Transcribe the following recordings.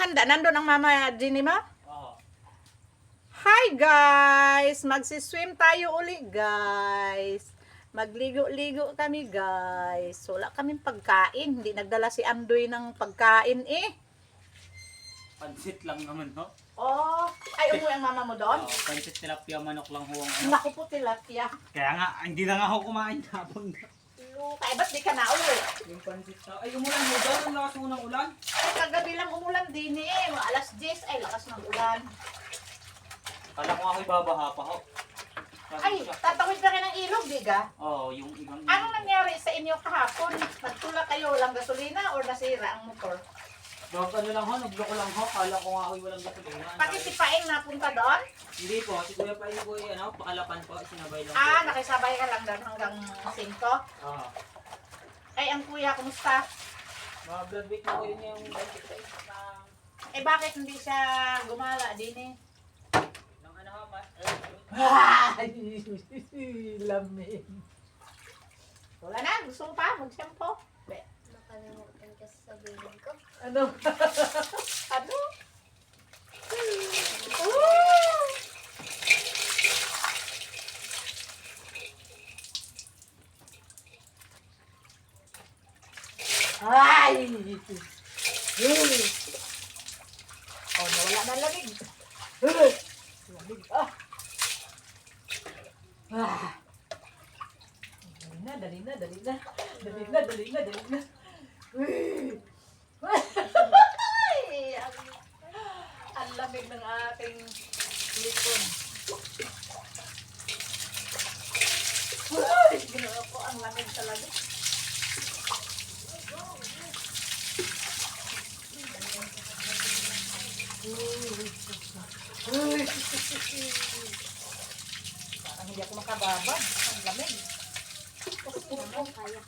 handa? Nandun ang mama Ginny mo? Oo. Hi guys! Magsiswim tayo uli guys. Magligo-ligo kami guys. Wala kaming pagkain. Hindi nagdala si Andoy ng pagkain eh. Pansit lang naman ho. Oh, ay umuwi ang mama mo doon? Oo, pansit tilapia manok lang ho ang ano. Naku po tilapia. Kaya nga, hindi na nga ako kumain hapon. Kaya ba't di ka na uwi? Yung pansit sa... Ay, umulan ho doon. Ang lakas ho ng ulan. Ay, kagabi lang umulan din eh. Mga alas 10 ay lakas ng ulan. Kala ko ako'y babaha pa ho. Ay, tatawid na rin ng ilog, di ka? Oo, yung ibang... Ano nangyari sa inyo kahapon? Nagtula kayo, walang gasolina or nasira ang motor? Dog, ano lang ho, nagloko lang ho. Kala ko nga ako'y walang gasolina. Pati si Paeng napunta doon? Hindi po, si Kuya Pain po ano, pakalapan po, sinabay lang po. Ah, nakisabay ka lang doon hanggang 5? Oo. Ay, ang kuya, kumusta? Mga blood weight na ko yun yung pansit sa isa. Eh, bakit hindi siya gumala din eh? Nang ano ho, Ay, lamig. Wala na, gusto mo pa mag-shampoo? Nakalimutan ka sa sabihin ko. Ano? Ano? Oh! Ay! Oh, nawala na lamig. Lamig ah. Ah. Dali na. Dali na. Ay, ang lamig ng ating lipon. Ay, ginawa ko ang lamig talaga. Uy. Parang hindi ako makababad. Ang lamig. Kasi naman kaya.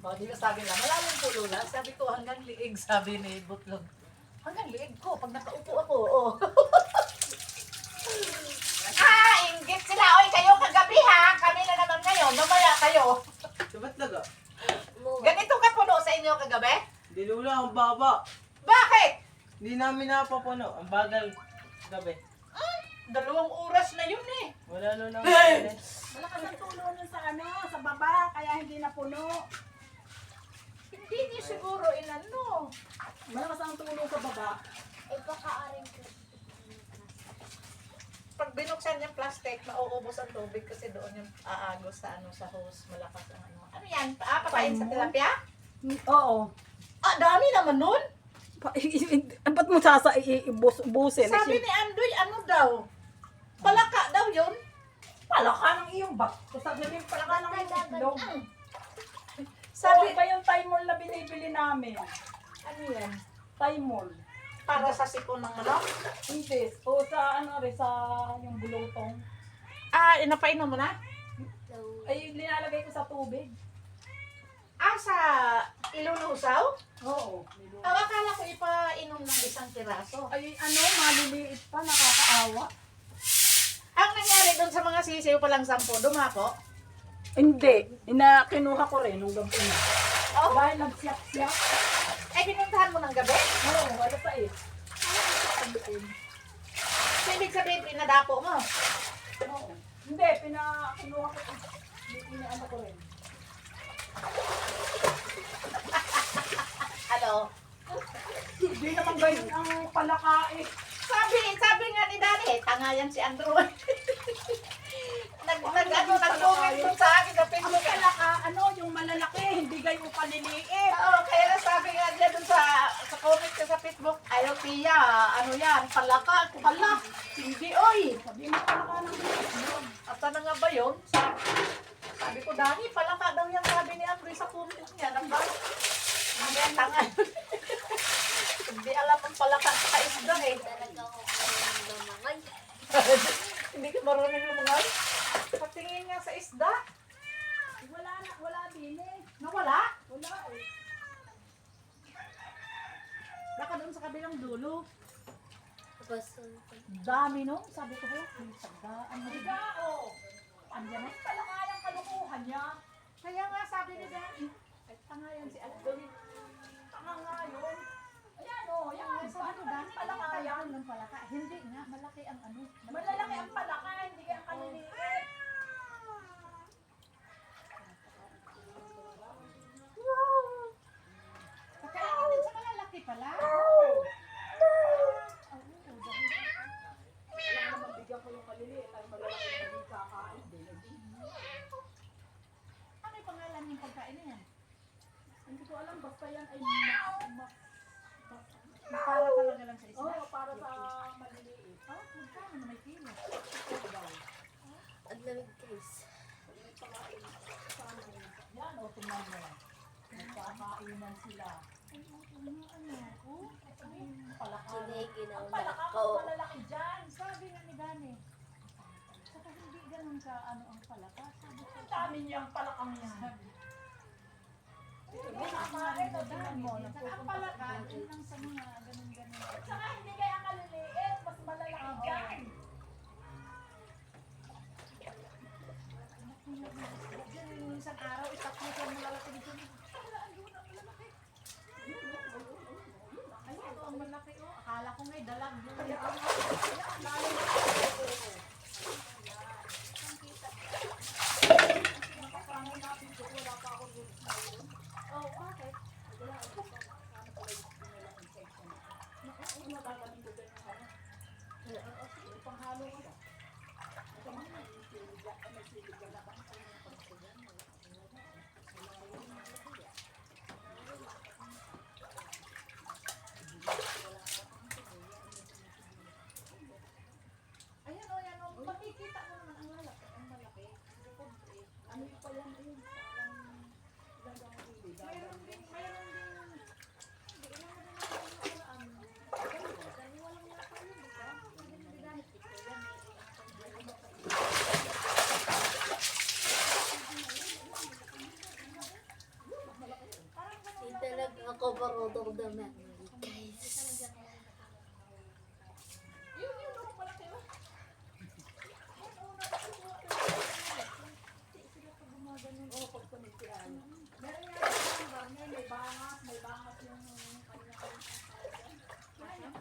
O, di ba sabi na, malalim po Lola. Sabi ko, hanggang liig, sabi ni Butlog. Hanggang liig ko, pag nakaupo ako, oh. Inggit sila. Oy, kayo kagabi ha. Kami na naman ngayon. Mamaya kayo. Sabat laga. Ganito ka puno sa inyo kagabi? Hindi lula, ang baba. Bakit? Hindi namin napapuno. Ang bagal gabi. 2 oras na yun eh. Wala no nang Malakas ang tulo nun sa sa baba, kaya hindi na puno. Hindi niyo siguro inano. Malakas ang tulo sa baba. Ipakaaring ko. Pag binuksan yung plastic, mauubos ang tubig kasi doon yung aagos sa sa hose. Malakas ang ano. Ano yan? Patayin sa tilapia? Oo. Ah, dami naman nun. Ba't mo busin? Sabi ni Andoy, ano daw? Palaka daw yun. Palaka ng iyong bak. Sabi mo yung palaka ng itlog. Sabi, Ba yung Timol na binibili namin? ano yan? Timol. Para sa sipon ng ano? Hindi. O sa ano rin, sa yung bulutong. Ah, inapainom mo na? Ay, linalagay ko sa tubig. Ah, sa ilulusaw? Oo. Ah, akala ko ipainom ng isang piraso. Ay, ano, maliliit pa, nakakaawa. Ang nangyari doon sa mga sisiw palang 10, dumako? Hindi. Kinuha ko rin nung gabi na. Oh, Dahil nagsiyak-siyak. ay pinuntahan mo ng gabi? Oo, wala pa eh. So, ibig sabihin, pinadapo mo? Oo. Hindi, kinuha ko. Ano ko rin. Ano? Hindi naman ganyan ang palaka eh. Sabi nga ni Dani, tanga yan si Andrew. Nag-comment dun sa akin sa Ang Facebook. palaka, yung malalaki, hindi ganyan paliliit. Oo, kaya sabi nga niya dun sa comment ko sa Facebook, ayaw tiya, ano yan, palaka, pala, hindi oy. Sabi mo palaka ng itlog. At ano nga ba yun? Sabi ko, Dani, palaka daw yan, sabi ni Andrew sa comment niya. Namba, ano yan, tanga. Hindi alam ang palaka sa isda eh. Talaga ako ng lumangay. Hindi ka marunong lumangal. Patingin nga sa isda. Wala din eh. Nawala. Wala eh. Baka doon sa kabilang dulo. Tapos, Dami no? Sabi ko ba? Ang sagdaan mo. Oo. Andiyan na. Palaka yung kalukuhan niya. Kaya nga sabi ni Dani, ay tanga yan si Aldo. Tanga nga yun. Ayan o, Kakainan sila. Palaka. Giniginaw Ang na palaka ako. mas malalaki dyan. Sabi nga ni Dani. Saka hindi ganun ka ano ang palaka. Sabi ko, ang dami niyang palakang yan. Hindi nakakain o tingnan mo. Ang palaka, yun lang sa mga ganun-ganun. Saka hindi kaya kaliliit. Mas malalaki dyan. Diyan yung isang araw, itaklo siya malalaki dito. Ayun, ito ang malaki oh. Akala ko ngay dalag. Kaya ang lalo na. Nakapangin natin ito. Wala pa ako dito. Oh, bakit? Wala ako pa. Ano pala yung nilang infection? Ano natagaling ko din yung ano? Sige, panghalo ko ba? Ito mga may silig yan na ba? Ayan o, yan o. Makikita mo naman ang lalaki. Ang malaki. Ano yung pala yun? Parang ilang huli. Mayroon din. Hindi, ilang na din ako yung nakaraan. Dahil walang lata yun, di ba? Hindi dahil ito yan. Hindi talaga ako marunong na memory, guys. Yun, oh, malaki oh. Yan, oh, nakasuha ka na. Hindi sila pag gumaganon. Oh, pag kumitian. Meron nga yung barangay, may bangas yung kanya.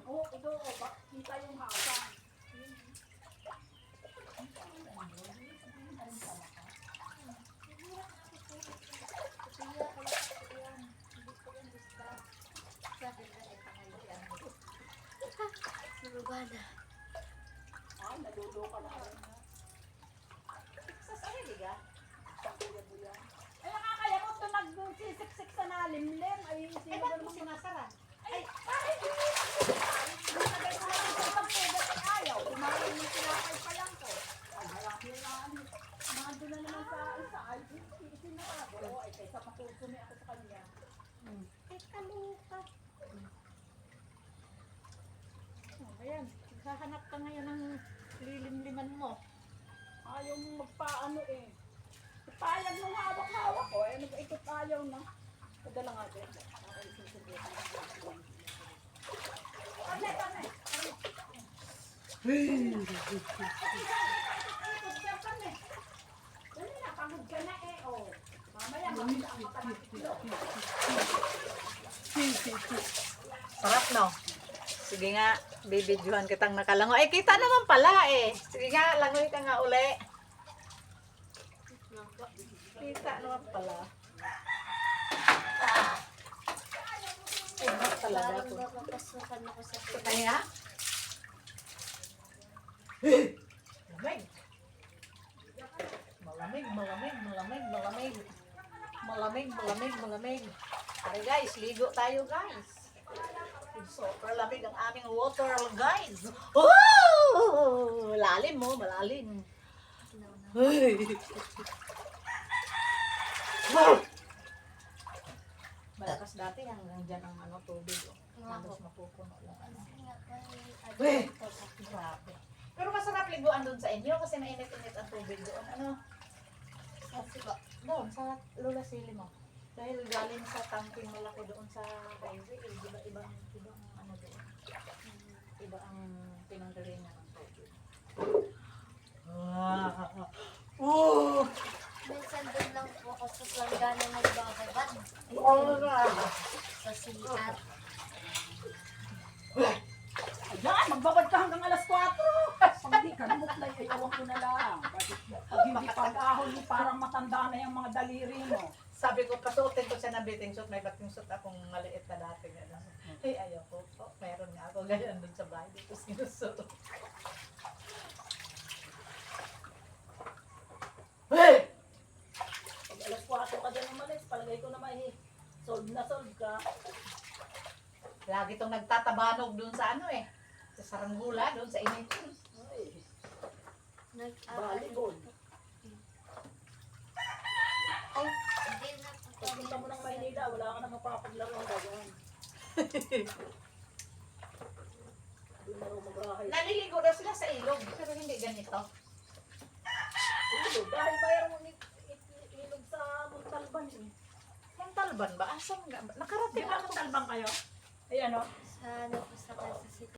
Oh, ito, oh, kita yung hawak. Nalugana. Ay, nalulo ka na rin. Sa sarili ka? Buya-buya. Ay, nakakayamot na nagsisiksik sa nalimlim. Ay, Eh, sino ba ba't mo naman sinasara? ay, bakit hindi? Nilagay ko lang sa pagpugat ay ayaw. Kumain yung sinakay pa lang ko. Ay, marami na ano. Nandun na naman sa isa. Ay, sinakago. Ay, kaysa matutuloy ako sa kanya. Eh, kaluka. Oh, ayan, hahanap ka ngayon ng lilimliman mo. Ayaw mong magpaano eh. Payag nung hawak-hawak ko. Eh, nag-ikot ayaw na. Padala nga din. Ay, susubukan. Kane. Dali na, pagod ka na eh. Oh. Mamaya, mamaya ang matalang kilo. Sarap, no? Sige nga, bibidyohan kitang nakalango. Eh, kita naman pala eh. Sige nga, langoy ka nga uli. Kita naman pala. Umat talaga Parang ako. makapasukan ako sa Kaya? Malamig. Malamig. Tara guys, ligo tayo guys. Super lamig ang aming water guys. Oh! Lalim mo, malalim. Malakas dati hanggang dyan ang ano, tubig. Halos mapupuno lang ano. Grabe. Pero masarap liguan doon sa inyo kasi mainit-init ang tubig doon. Ano? Doon sa Lola Sili mo. Dahil galing sa tangking malaki doon sa highway, ibang ano doon. Iba ang pinanggalingan ng tubig. Minsan doon lang po ako sa Sargana nagbababad. Sa CR. Ayan, magbabad ka hanggang alas 4. Pag di ka namuklay, ay awan ko na lang. Pag hindi pag-ahon, parang matanda na yung mga daliri mo. Sabi ko, pasuotin ko siya ng bathing suit. May bathing suit akong maliit na dati. Gano'n. Ay, ayaw ko po. Meron nga ako ganyan doon sa bahay. Dito sinusuot. Pag alas 4 ka dyan umalis, palagay ko na may sold ka. Lagi itong nagtatabanog doon sa ano eh. Sa Saranggula, doon sa init. Ay, Nag-aaral. volleyball. Ay, hindi na po Pagpunta mo ng Maynila, wala ka na mapapaglaro ng ganyan. Hindi na rin magrahay. Naliligo daw sila sa ilog, pero hindi ganito. Ilog, dahil mayroong ilog sa Montalban eh. Yung talban ba? Asan nga? Nakarating Di ba ako. Montalban kayo? Ayan o. Sa ano, sa